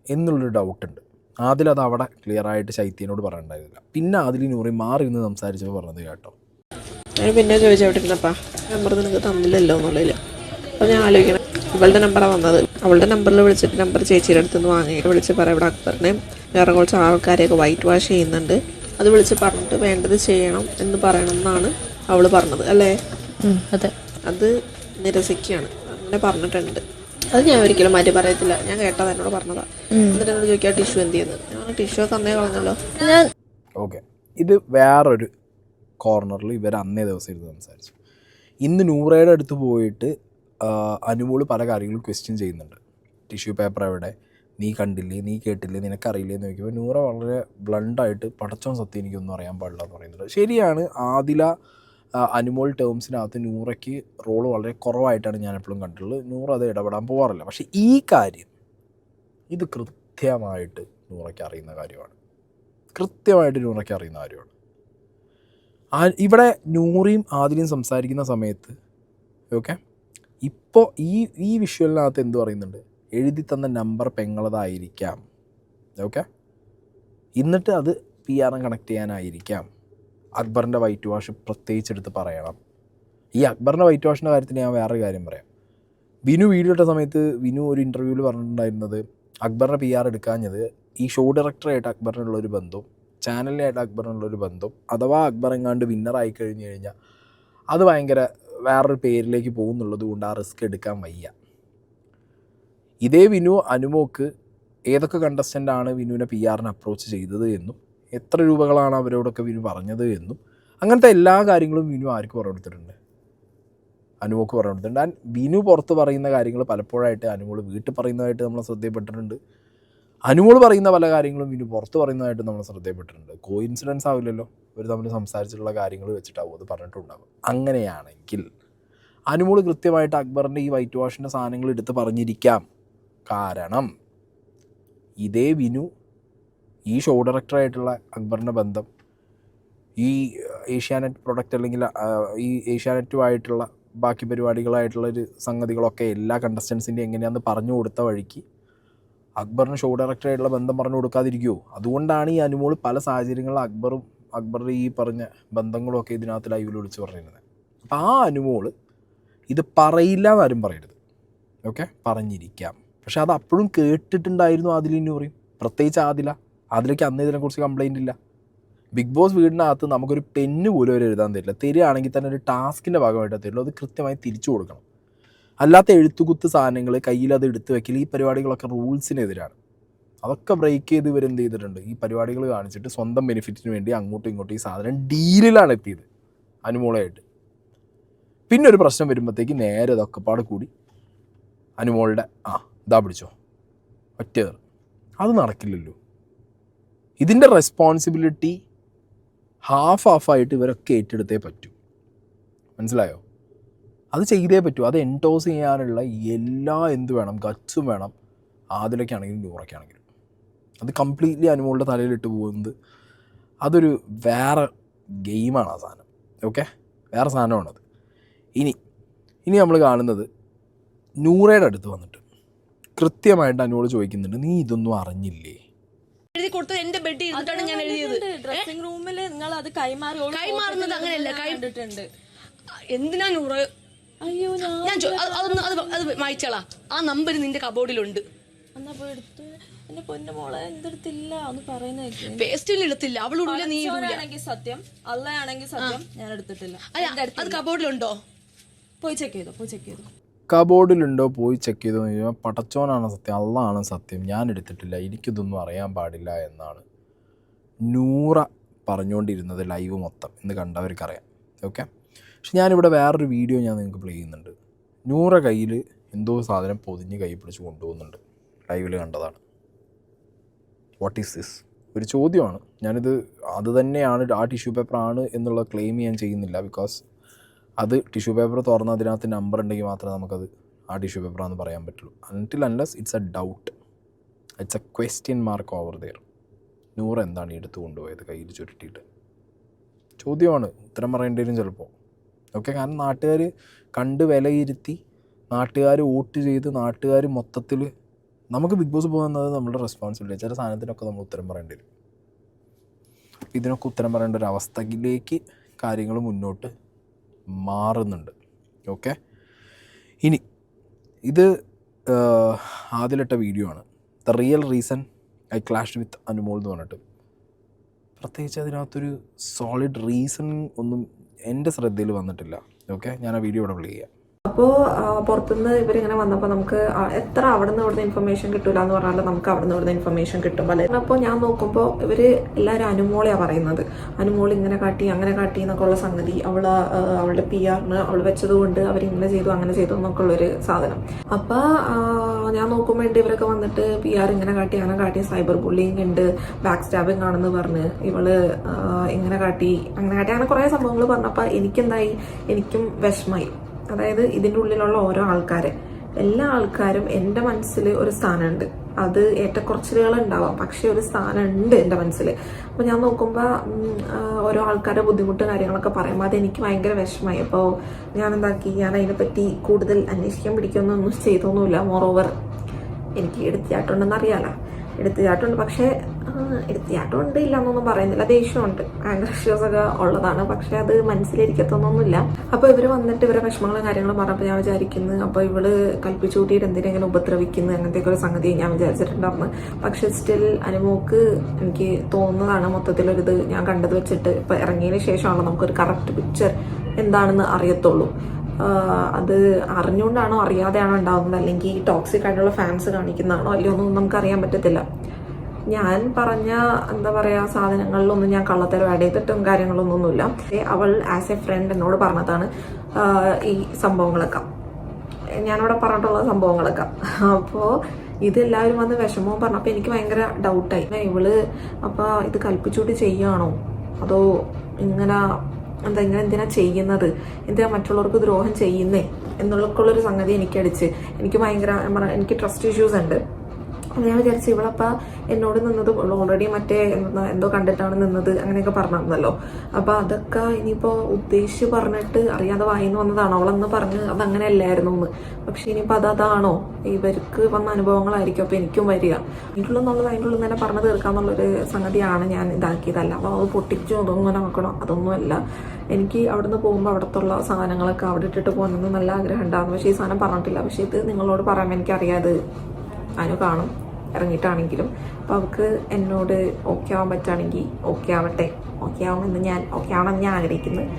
എന്നുള്ളൊരു ഡൗട്ടുണ്ട്. അതിലത് അവിടെ ക്ലിയറായിട്ട് ശൈത്യനോട് പറയണ്ടായിരുന്നില്ല. പിന്നെ അതിൽ നൂറി മാറി നിന്ന് സംസാരിച്ചപ്പോൾ പറഞ്ഞത് കേട്ടോ. ഞാൻ പിന്നെ ചോദിച്ചോട്ടിരുന്നപ്പാ നമ്പർ നിനക്ക് തന്നില്ലല്ലോ എന്നുള്ളതിൽ. അപ്പോൾ ഞാൻ ആലോചിക്കണം, ഇവളുടെ നമ്പറാണ് വന്നത്. അവളുടെ നമ്പറിൽ വിളിച്ചിട്ട് നമ്പർ ചേച്ചിയുടെ അടുത്ത് നിന്ന് വാങ്ങി വിളിച്ച് പറയാം ഇവിടെ അക്ബറിനെ വേറെ കുറച്ച് ആൾക്കാരെയൊക്കെ വൈറ്റ് വാഷ് ചെയ്യുന്നുണ്ട്, അത് വിളിച്ച് പറഞ്ഞിട്ട് വേണ്ടത് ചെയ്യണം എന്ന് പറയണം എന്നാണ് അവൾ പറഞ്ഞത് അല്ലേ? അതെ, അത് നിരസിക്കുകയാണ്. അങ്ങനെ പറഞ്ഞിട്ടുണ്ട്. അത് ഞാൻ ഒരിക്കലും മാറ്റി പറയത്തില്ല. ഞാൻ കേട്ടത് എന്നോട് പറഞ്ഞതാ. എന്നിട്ട് എന്നോട് ചോദിക്കാം ടിഷ്യൂ എന്ത് ചെയ്യുന്നത്. ഞാൻ ടിഷ്യൂ ഒക്കെ അന്നേ കളഞ്ഞല്ലോ. ഓക്കെ, ഇത് വേറൊരു കോർണറിൽ ഇവർ അന്നേ ദിവസം ഇരുന്ന് സംസാരിച്ചു. ഇന്ന് നൂറയുടെ അടുത്ത് പോയിട്ട് അനുമോൾ പല കാര്യങ്ങളും ക്വസ്റ്റ്യൻ ചെയ്യുന്നുണ്ട്. ടിഷ്യൂ പേപ്പർ എവിടെ, നീ കണ്ടില്ലേ, നീ കേട്ടില്ലേ, നിനക്കറിയില്ലേ എന്ന് ചോദിക്കുമ്പോൾ നൂറ വളരെ ബ്ലണ്ടായിട്ട് പടച്ചോൻ സത്യം എനിക്കൊന്നും അറിയാൻ പാടില്ല എന്ന് പറയുന്നുണ്ട്. ശരിയാണ്, ആദില അനുമോൾ ടേംസിനകത്ത് നൂറയ്ക്ക് റോള് വളരെ കുറവായിട്ടാണ് ഞാൻ എപ്പോഴും കണ്ടിട്ടുള്ളത്. നൂറ അത് ഇടപെടാൻ പോകാറില്ല. പക്ഷേ ഈ കാര്യം ഇത് കൃത്യമായിട്ട് നൂറയ്ക്ക് അറിയുന്ന കാര്യമാണ്. ഇവിടെ നൂറിയും ആദിലും സംസാരിക്കുന്ന സമയത്ത് ഓക്കെ, ഇപ്പോൾ ഈ വിഷ്വലിനകത്ത് എന്ത് പറയുന്നുണ്ട്? എഴുതി തന്ന നമ്പർ പെങ്ങളതായിരിക്കാം. ഓക്കെ, എന്നിട്ട് അത് PR കണക്ട് ചെയ്യാനായിരിക്കാം. അക്ബറിൻ്റെ വൈറ്റ് വാഷ് പ്രത്യേകിച്ചെടുത്ത് പറയണം. ഈ അക്ബറിൻ്റെ വൈറ്റ് വാഷിൻ്റെ കാര്യത്തിൽ ഞാൻ വേറൊരു കാര്യം പറയാം. വിനു വീഡിയോ ഇട്ട സമയത്ത് വിനു ഒരു ഇൻ്റർവ്യൂവിൽ പറഞ്ഞിട്ടുണ്ടായിരുന്നത് അക്ബറിൻ്റെ PR എടുക്കാഞ്ഞത് ഈ ഷോ ഡയറക്ടറായിട്ട് അക്ബറിനുള്ളൊരു ബന്ധവും ചാനലിനായിട്ട് അക്ബറിനുള്ളൊരു ബന്ധം, അഥവാ അക്ബർ എങ്ങാണ്ട് വിന്നറായി കഴിഞ്ഞ് കഴിഞ്ഞാൽ അത് ഭയങ്കര വേറൊരു പേരിലേക്ക് പോകുന്നുള്ളത് കൊണ്ട് ആ റിസ്ക് എടുക്കാൻ വയ്യ. ഇതേ വിനു അനുമോക്ക് ഏതൊക്കെ കണ്ടസ്റ്റൻ്റാണ് വിനുവിനെ PR അപ്രോച്ച് ചെയ്തത് എന്നും എത്ര രൂപകളാണ് അവരോടൊക്കെ വിനു പറഞ്ഞത് എന്നും അങ്ങനത്തെ എല്ലാ കാര്യങ്ങളും വിനു ആർക്ക് പറഞ്ഞു കൊടുത്തിട്ടുണ്ട്? അനുമോക്ക് പറഞ്ഞു കൊടുത്തിട്ടുണ്ട്. ആൻഡ് വിനു പുറത്ത് പറയുന്ന കാര്യങ്ങൾ പലപ്പോഴായിട്ട് അനുമോൾ വീട്ടിൽ പറയുന്നതായിട്ട് നമ്മൾ ശ്രദ്ധയപ്പെട്ടിട്ടുണ്ട്. അനുമോൾ പറയുന്ന പല കാര്യങ്ങളും വിനു പുറത്ത് പറയുന്നതായിട്ട് നമ്മൾ ശ്രദ്ധയപ്പെട്ടിട്ടുണ്ട്. കോയിൻസിഡൻസ് ആവില്ലല്ലോ, ഇവർ തമ്മിൽ സംസാരിച്ചിട്ടുള്ള കാര്യങ്ങൾ വെച്ചിട്ടാവും അത് പറഞ്ഞിട്ടുണ്ടാകും. അങ്ങനെയാണെങ്കിൽ അനുമോൾ കൃത്യമായിട്ട് അക്ബറിൻ്റെ ഈ വൈറ്റ് വാഷിൻ്റെ സാധനങ്ങൾ എടുത്ത് പറഞ്ഞിരിക്കാം. കാരണം ഇതേ വിനു ഈ ഷോ ഡയറക്ടറായിട്ടുള്ള അക്ബറിൻ്റെ ബന്ധം ഈ ഏഷ്യാനെറ്റ് പ്രൊഡക്റ്റ് അല്ലെങ്കിൽ ഈ ഏഷ്യാനെറ്റുമായിട്ടുള്ള ബാക്കി പരിപാടികളായിട്ടുള്ളൊരു സംഗതികളൊക്കെ എല്ലാ കണ്ടസ്റ്റൻസിൻ്റെ എങ്ങനെയാണെന്ന് പറഞ്ഞു കൊടുത്ത വഴിക്ക് അക്ബറിന് ഷോ ഡയറക്ടറായിട്ടുള്ള ബന്ധം പറഞ്ഞു കൊടുക്കാതിരിക്കുമോ? അതുകൊണ്ടാണ് ഈ അനുമോൾ പല സാഹചര്യങ്ങളിൽ അക്ബറുടെ ഈ പറഞ്ഞ ബന്ധങ്ങളൊക്കെ ഇതിനകത്ത് ലൈവിൽ വിളിച്ച് പറഞ്ഞിരുന്നത്. അപ്പോൾ ആ അനുമോൾ ഇത് പറയില്ല എന്നാരും പറയരുത്, ഓക്കെ? പറഞ്ഞിരിക്കാം, പക്ഷെ അത് അപ്പോഴും കേട്ടിട്ടുണ്ടായിരുന്നു ആദിലിന് പറയും, പ്രത്യേകിച്ച് ആദിലേക്ക് അന്ന് ഇതിനെക്കുറിച്ച് കംപ്ലൈൻ്റ് ഇല്ല. ബിഗ് ബോസ് വീടിനകത്ത് നമുക്കൊരു പെന്ന് പോലും അവർ എഴുതാൻ തരില്ല, തരികയാണെങ്കിൽ തന്നെ ഒരു ടാസ്കിൻ്റെ ഭാഗമായിട്ട് തരില്ല, അത് കൃത്യമായി തിരിച്ചു കൊടുക്കണം. അല്ലാത്ത എഴുത്തുകുത്ത് സാധനങ്ങൾ കയ്യിൽ അത് എടുത്തു വെക്കൽ, ഈ പരിപാടികളൊക്കെ റൂൾസിനെതിരാണ്. അതൊക്കെ ബ്രേക്ക് ചെയ്ത് ഇവരെന്ത് ചെയ്തിട്ടുണ്ട്, ഈ പരിപാടികൾ കാണിച്ചിട്ട് സ്വന്തം ബെനിഫിറ്റിന് വേണ്ടി അങ്ങോട്ടും ഇങ്ങോട്ടും ഈ സാധനം ഡീലിലാണ് എത്തിയത് അനുമോളായിട്ട്. പിന്നെ ഒരു പ്രശ്നം വരുമ്പോഴത്തേക്ക് നേരെ ഇതൊക്കെ പാടെ കൂടി അനുമോളുടെ ഇതാ പിടിച്ചോ ഒറ്റേർ. അത് നടക്കില്ലല്ലോ. ഇതിൻ്റെ റെസ്പോൺസിബിലിറ്റി ഹാഫായിട്ട് ഇവരൊക്കെ ഏറ്റെടുത്തേ പറ്റൂ, മനസ്സിലായോ? അത് ചെയ്തേ പറ്റൂ. അത് എൻഡോസ് ചെയ്യാനുള്ള എല്ലാ വേണം, ഗട്ട്സും വേണം, ആദിലൊക്കെയാണെങ്കിലും നൂറൊക്കെയാണെങ്കിലും. അത് കംപ്ലീറ്റ്ലി അനുമോളുടെ തലയിലിട്ട് പോകുന്നത് അതൊരു വേറെ ഗെയിമാണ് ആ സാധനം, ഓക്കെ? വേറെ സാധനമാണത്. ഇനി നമ്മൾ കാണുന്നത് നൂറയുടെ അടുത്ത് വന്നിട്ട് കൃത്യമായിട്ട് അനുമോൾ ചോദിക്കുന്നുണ്ട്, നീ ഇതൊന്നും അറിഞ്ഞില്ലേ? എഴുതി കൊടുത്തത് എന്റെ ബെഡ് ഇരുന്നിട്ടാണ് ഞാൻ എഴുതിയത്. ഡ്രസ്സിംഗ് റൂമിൽ നിങ്ങൾ അത് കൈമാറുന്നത് അങ്ങനെയല്ല. കണ്ടിട്ടുണ്ട്. എന്തിനാ നൂറ്? അയ്യോ അത് വായിച്ചാളാ. ആ നമ്പർ നിന്റെ കബോർഡിലുണ്ട്. എന്നാ പോയി എടുത്ത്. എന്റെ പൊന്നു മോളെ എന്തെടുത്തില്ല ഒന്ന് പറയുന്നേക്ക്. പേസ്റ്റിൽ എടുത്തില്ല, അവളോട് നീ സത്യം, അള്ളയാണെങ്കിൽ സത്യം, ഞാൻ എടുത്തിട്ടില്ല. അത് കബോർഡിലുണ്ടോ? പോയി ചെക്ക് ചെയ്തോ. കബോർഡിലുണ്ടോ പോയി ചെക്ക് ചെയ്തോ എന്ന് ചോദിച്ചാൽ പടച്ചോനാണ് സത്യം, അള്ളാണ് സത്യം, ഞാൻ എടുത്തിട്ടില്ല, എനിക്കിതൊന്നും അറിയാൻ പാടില്ല എന്നാണ് നൂറ പറഞ്ഞുകൊണ്ടിരുന്നത് ലൈവ് മൊത്തം. ഇന്ന് കണ്ടവർക്കറിയാം, ഓക്കെ? പക്ഷെ ഞാനിവിടെ വേറൊരു വീഡിയോ ഞാൻ നിങ്ങൾക്ക് പ്ലേ ചെയ്യുന്നുണ്ട്. നൂറ കയ്യിൽ എന്തോ സാധനം പൊതിഞ്ഞ് കൈ പിടിച്ച് കൊണ്ടുപോകുന്നുണ്ട്, ലൈവിൽ കണ്ടതാണ്. What is this? ഒരു ചോദ്യമാണ്. അത് തന്നെയാണ് ആ ടിഷ്യൂ പേപ്പറാണ് എന്നുള്ള ക്ലെയിം ഞാൻ ചെയ്യുന്നില്ല. ബിക്കോസ് അത് ടിഷ്യൂ പേപ്പർ തുറന്ന് അതിനകത്ത് നമ്പർ ഉണ്ടെങ്കിൽ മാത്രമേ നമുക്കത് ആ ടിഷ്യൂ പേപ്പറാണെന്ന് പറയാൻ പറ്റുള്ളൂ. Unless it's a doubt, it's a question mark over there. നൂറ് എന്താണ് ഈ എടുത്ത് കൊണ്ടുപോയത് കയ്യിൽ ചുരുട്ടിയിട്ട്? ചോദ്യമാണ്, ഉത്തരം പറയേണ്ടി വരും ചിലപ്പോൾ, ഓക്കെ? കാരണം നാട്ടുകാർ കണ്ട് വിലയിരുത്തി, നാട്ടുകാർ വോട്ട് ചെയ്ത്, നാട്ടുകാർ മൊത്തത്തിൽ നമുക്ക് ബിഗ് ബോസ് പോകുന്നത് നമ്മുടെ റെസ്പോൺസിബിലിറ്റി. ചില സാധനത്തിനൊക്കെ നമ്മൾ ഉത്തരം പറയേണ്ടി വരും. ഇതിനൊക്കെ ഉത്തരം പറയേണ്ട ഒരു അവസ്ഥയിലേക്ക് കാര്യങ്ങൾ മുന്നോട്ട് മാറുന്നുണ്ട്, ഓക്കെ? ഇനി ഇത് ആദ്യമിട്ട വീഡിയോ ആണ്, the real reason I clashed with Anumol എന്ന് പറഞ്ഞിട്ട്. പ്രത്യേകിച്ച് അതിനകത്തൊരു സോളിഡ് റീസൺ ഒന്നും എൻ്റെ ശ്രദ്ധയിൽ വന്നിട്ടില്ല, ഓക്കെ? ഞാൻ ആ വീഡിയോ ഇവിടെ പ്ലേ ചെയ്യാം. അപ്പോൾ പുറത്തുനിന്ന് ഇവരിങ്ങനെ വന്നപ്പോൾ നമുക്ക് എത്ര അവിടെ നിന്ന് ഇവിടുന്ന് ഇൻഫർമേഷൻ കിട്ടില്ല എന്ന് പറഞ്ഞാൽ നമുക്ക് അവിടെ നിന്ന് ഇവിടുന്ന് ഇൻഫർമേഷൻ കിട്ടും പല. അപ്പോൾ ഞാൻ നോക്കുമ്പോൾ ഇവർ എല്ലാവരും അനുമോളെയാണ് പറയുന്നത്. അനുമോൾ ഇങ്ങനെ കാട്ടി അങ്ങനെ കാട്ടി എന്നൊക്കെ ഉള്ള സംഗതി, അവളുടെ PR-ന് അവൾ വെച്ചതുകൊണ്ട് അവരിങ്ങനെ ചെയ്തു അങ്ങനെ ചെയ്തു എന്നൊക്കെ ഉള്ളൊരു സാധനം. അപ്പോൾ ഞാൻ നോക്കുമ്പോൾ ഉണ്ട് ഇവരൊക്കെ വന്നിട്ട് PR ഇങ്ങനെ കാട്ടി അങ്ങനെ കാട്ടി, സൈബർ ബുള്ളിങ് ഉണ്ട്, ബാക്ക് സ്റ്റാബിങ് ആണെന്ന് പറഞ്ഞ് ഇവള് ഇങ്ങനെ കാട്ടി അങ്ങനെ കുറേ സംഭവങ്ങൾ പറഞ്ഞപ്പോൾ എനിക്കും വിഷമായി. അതായത് ഇതിൻ്റെ ഉള്ളിലുള്ള ഓരോ എല്ലാ ആൾക്കാരും എൻ്റെ മനസ്സിൽ ഒരു സ്ഥാനമുണ്ട്. അത് ഏറ്റക്കുറച്ചിലുകൾ ഉണ്ടാവാം, പക്ഷെ ഒരു സ്ഥാനമുണ്ട് എൻ്റെ മനസ്സിൽ. അപ്പോൾ ഞാൻ നോക്കുമ്പോൾ ഓരോ ആൾക്കാരുടെ ബുദ്ധിമുട്ട് കാര്യങ്ങളൊക്കെ പറയുമ്പോൾ അതെനിക്ക് ഭയങ്കര വിഷമമായി. അപ്പോൾ ഞാൻ അതിനെപ്പറ്റി കൂടുതൽ അന്വേഷിക്കാൻ പിടിക്കുന്നൊന്നും ചെയ്തൊന്നുമില്ല. മോറോവർ എനിക്ക് എടുത്തിയാട്ടുണ്ടെന്ന് അറിയാലോ, എടുത്തിയാട്ടുണ്ട്. പക്ഷേ എടുത്തിയാട്ടമുണ്ട് ഇല്ല എന്നൊന്നും പറയുന്നില്ല, ദേഷ്യമുണ്ട്, ആങ്കർ ഇഷ്യൂസ് ഒക്കെ ഉള്ളതാണ്. പക്ഷെ അത് മനസ്സിലിരിക്കത്തൊന്നുമില്ല. അപ്പോൾ ഇവർ വന്നിട്ട് ഇവരെ വിഷമങ്ങളും കാര്യങ്ങളും പറഞ്ഞപ്പോൾ ഞാൻ വിചാരിക്കുന്നു, അപ്പോൾ ഇവള് കൽപ്പിച്ചു കൂട്ടിയിട്ട് എന്തിനെങ്കിലും ഉപദ്രവിക്കുന്നു അങ്ങനത്തെയൊക്കെ ഒരു സംഗതി ഞാൻ വിചാരിച്ചിട്ടുണ്ടായിരുന്നു. പക്ഷെ സ്റ്റിൽ അനുമോക്ക് എനിക്ക് തോന്നുന്നതാണ് മൊത്തത്തിലൊരിത് ഞാൻ കണ്ടത് വെച്ചിട്ട് ഇപ്പം ഇറങ്ങിയതിന് ശേഷമാണല്ലോ നമുക്കൊരു കറക്റ്റ് പിക്ചർ എന്താണെന്ന് അറിയത്തുള്ളൂ. അത് അറിഞ്ഞുകൊണ്ടാണോ അറിയാതെയാണോ ഉണ്ടാകുന്നത്, അല്ലെങ്കിൽ ടോക്സിക് ആയിട്ടുള്ള ഫാൻസ് കാണിക്കുന്നതാണോ അല്ലയോ ഒന്നും നമുക്കറിയാൻ പറ്റത്തില്ല. ഞാൻ പറഞ്ഞ സാധനങ്ങളിലൊന്നും ഞാൻ കള്ളത്തരം ആഡ് ചെയ്തിട്ടും കാര്യങ്ങളൊന്നുമില്ല. അവൾ ആസ് എ ഫ്രണ്ട് എന്നോട് പറഞ്ഞതാണ് ഈ സംഭവങ്ങളൊക്കെ, ഞാനിവിടെ പറഞ്ഞിട്ടുള്ള സംഭവങ്ങളൊക്കെ. അപ്പോൾ ഇതെല്ലാവരും വന്ന് വിഷമവും പറഞ്ഞപ്പോൾ എനിക്ക് ഭയങ്കര ഡൗട്ടായി. ഇവള് അപ്പോൾ ഇത് കൽപ്പിച്ചുകൂട്ടി ചെയ്യുകയാണോ അതോ ഇങ്ങനെ എന്തിനാ ചെയ്യുന്നത്, എന്തിനാ മറ്റുള്ളവർക്ക് ദ്രോഹം ചെയ്യുന്നേ എന്നുള്ളൊരു സംഗതി എനിക്ക് ഭയങ്കര എനിക്ക് ട്രസ്റ്റ് ഇഷ്യൂസ് ഉണ്ട്. അപ്പോൾ ഞാൻ വിചാരിച്ചു ഇവളപ്പോൾ എന്നോട് നിന്നത് ഓൾറെഡി മറ്റേ എന്തോ കണ്ടിട്ടാണ് നിന്നത് അങ്ങനെയൊക്കെ പറഞ്ഞിരുന്നല്ലോ. അപ്പോൾ അതൊക്കെ ഇനിയിപ്പോൾ ഉദ്ദേശിച്ച് പറഞ്ഞിട്ട് അറിയാതെ വായിന്ന് വന്നതാണോ, അവളെന്ന് പറഞ്ഞ് അതങ്ങനെ അല്ലായിരുന്നു എന്ന്. പക്ഷെ ഇനിയിപ്പോൾ അതാണോ ഇവർക്ക് വന്ന അനുഭവങ്ങളായിരിക്കും അപ്പോൾ എനിക്കും വരിക. അതിൻ്റെ ഉള്ളിൽ തന്നെ പറഞ്ഞു തീർക്കാന്നുള്ളൊരു സംഗതിയാണ് ഞാൻ ഇതാക്കിയതല്ല. അപ്പോൾ അത് പൊട്ടിച്ചു അതൊന്നും നോക്കണം, അതൊന്നുമല്ല. എനിക്ക് അവിടുന്ന് പോകുമ്പോൾ അവിടത്തുള്ള സാധനങ്ങളൊക്കെ അവിടെ ഇട്ടിട്ട് പോകുന്നത് നല്ല ആഗ്രഹം ഉണ്ടാകുന്നു. പക്ഷേ ഈ സാധനം പറഞ്ഞിട്ടില്ല. പക്ഷേ ഇത് നിങ്ങളോട് പറയുമ്പോൾ എനിക്കറിയാതെ അനു കാണും ഇറങ്ങിയിട്ടാണെങ്കിലും. അപ്പോൾ അവൾക്ക് എന്നോട് ഓക്കെ ആവാൻ പറ്റുകയാണെങ്കിൽ ഓക്കെ ആവട്ടെ, ഓക്കെ ആവണമെന്ന് ഞാൻ ആഗ്രഹിക്കുന്നത്.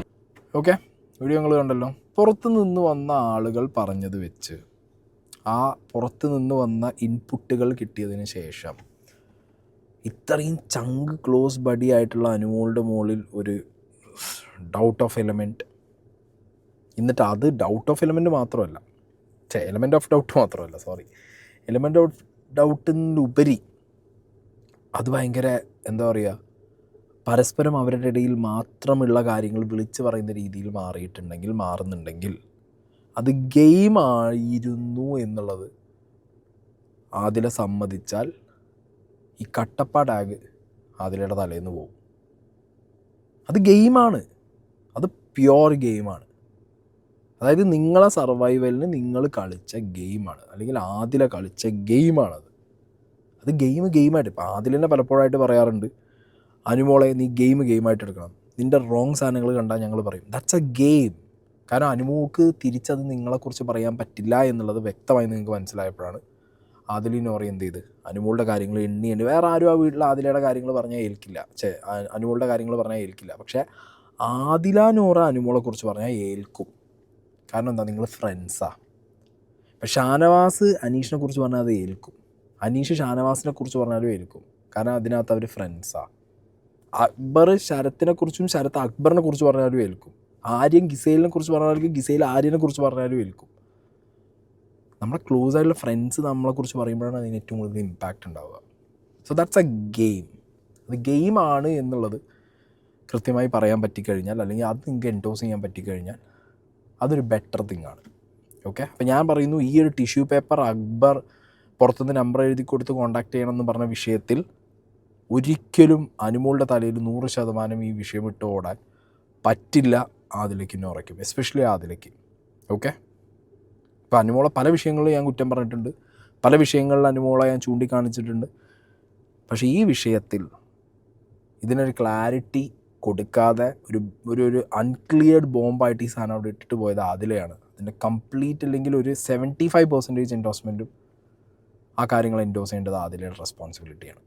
ഓക്കെ, വീഡിയോ നിങ്ങൾ കണ്ടല്ലോ. പുറത്ത് നിന്ന് വന്ന ആളുകൾ പറഞ്ഞത് വെച്ച് ആ പുറത്ത് നിന്ന് വന്ന ഇൻപുട്ടുകൾ കിട്ടിയതിന് ശേഷം ഇത്രയും ചങ്ക് ക്ലോസ് ബഡി ആയിട്ടുള്ള അനുമോളുടെ മുകളിൽ ഒരു ഡൗട്ട് ഓഫ് എലമെൻറ്റ്, എന്നിട്ട് അത് ഡൗട്ട് ഓഫ് എലമെൻറ്റ് മാത്രമല്ല, എലമെൻറ്റ് ഓഫ് ഡൗട്ട് മാത്രമല്ല, എലമെൻറ്റ് ഓഫ് ഡൗട്ടിനുപരി അത് ഭയങ്കര എന്താ പറയുക, പരസ്പരം അവരുടെ ഇടയിൽ മാത്രമുള്ള കാര്യങ്ങൾ വിളിച്ച് പറയുന്ന രീതിയിൽ മാറുന്നുണ്ടെങ്കിൽ അത് ഗെയിമായിരുന്നു എന്നുള്ളത് ആദില സമ്മതിച്ചാൽ ഈ കട്ടപ്പ ടാഗ് ആദിലയുടെ തലേന്ന് പോകും. അത് ഗെയിമാണ്, അത് പ്യോർ ഗെയിമാണ്. അതായത് നിങ്ങളെ സർവൈവലിന് നിങ്ങൾ കളിച്ച ഗെയിമാണ്, അല്ലെങ്കിൽ ആദില കളിച്ച ഗെയിമാണത്. അത് ഗെയിമായിട്ട് ഇപ്പോൾ ആദിലെന്നെ പലപ്പോഴായിട്ട് പറയാറുണ്ട്, അനുമോളെ നീ ഗെയിമായിട്ട് എടുക്കണം, നിൻ്റെ റോങ് സാധനങ്ങൾ കണ്ടാൽ ഞങ്ങൾ പറയും ദാറ്റ്സ് എ ഗെയിം. കാരണം അനുമോക്ക് തിരിച്ചത് നിങ്ങളെക്കുറിച്ച് പറയാൻ പറ്റില്ല എന്നുള്ളത് വ്യക്തമായി നിങ്ങൾക്ക് മനസ്സിലായപ്പോഴാണ് ആദിലിനോറി എന്ത് ചെയ്ത് അനുമോളുടെ കാര്യങ്ങൾ എണ്ണി വേറെ ആരും ആ വീട്ടിൽ ആദിലയുടെ കാര്യങ്ങൾ പറഞ്ഞാൽ ഏൽക്കില്ല, അനുമോളുടെ കാര്യങ്ങൾ പറഞ്ഞാൽ ഏൽക്കില്ല. പക്ഷേ ആദില നോറ അനുമോളെക്കുറിച്ച് പറഞ്ഞാൽ ഏൽക്കും. കാരണം എന്താ, നിങ്ങൾ ഫ്രണ്ട്സാണ്. ഇപ്പം ഷാനവാസ് അനീഷിനെ കുറിച്ച് പറഞ്ഞാൽ അത് ഏൽക്കും, അനീഷ് ഷാനവാസിനെ കുറിച്ച് പറഞ്ഞാലും ഏൽക്കും. കാരണം അതിനകത്ത് അവർ ഫ്രണ്ട്സാണ്. അക്ബർ ശരത്തിനെക്കുറിച്ചും ശരത്ത് അക്ബറിനെ കുറിച്ച് പറഞ്ഞാലും ഏൽക്കും. ആര്യൻ ഗിസൈലിനെ കുറിച്ച് പറഞ്ഞാലും ഗിസൈൽ ആര്യനെ കുറിച്ച് പറഞ്ഞാലും ഏൽക്കും. നമ്മുടെ ക്ലോസ് ആയിട്ടുള്ള ഫ്രണ്ട്സ് നമ്മളെക്കുറിച്ച് പറയുമ്പോഴാണ് അതിന് ഏറ്റവും കൂടുതൽ ഇമ്പാക്റ്റ് ഉണ്ടാവുക. So that's A game. അത് ഗെയിമാണ് എന്നുള്ളത് കൃത്യമായി പറയാൻ പറ്റിക്കഴിഞ്ഞാൽ, അല്ലെങ്കിൽ അത് നിങ്ങൾക്ക് എൻഡോസ് ചെയ്യാൻ പറ്റിക്കഴിഞ്ഞാൽ അതൊരു ബെറ്റർ തിങ് ആണ്. ഓക്കെ, അപ്പോൾ ഞാൻ പറയുന്നു, ഈ ഒരു ടിഷ്യൂ പേപ്പർ അക്ബർ പുറത്തുനിന്ന് നമ്പർ എഴുതി കൊടുത്ത് കോൺടാക്ട് ചെയ്യണമെന്ന് പറഞ്ഞ വിഷയത്തിൽ ഒരിക്കലും അനുമോളുടെ തലയിൽ 100% ഈ വിഷയം ഇട്ട് ഓടാൻ പറ്റില്ല ആദിലയ്ക്ക് നോറയ്ക്കും, എസ്പെഷ്യലി ആദിലയ്ക്ക്. ഓക്കെ, ഇപ്പോൾ അനുമോളെ പല വിഷയങ്ങളിൽ ഞാൻ കുറ്റം പറഞ്ഞിട്ടുണ്ട്, പല വിഷയങ്ങളിൽ അനുമോളെ ഞാൻ ചൂണ്ടിക്കാണിച്ചിട്ടുണ്ട്. പക്ഷേ ഈ വിഷയത്തിൽ ഇതിനൊരു ക്ലാരിറ്റി കൊടുക്കാതെ ഒരു അൺക്ലിയർഡ് ബോംബായിട്ട് ഈ സാധനം അവിടെ ഇട്ടിട്ട് പോയത് ആദിലയാണ്. അതിൻ്റെ കംപ്ലീറ്റ് അല്ലെങ്കിൽ ഒരു 75% എൻഡോസ്മെൻറ്റും ആ കാര്യങ്ങൾ എൻഡോസ് ചെയ്യേണ്ടത് ആദിലയുടെ റെസ്പോൺസിബിലിറ്റിയാണ്.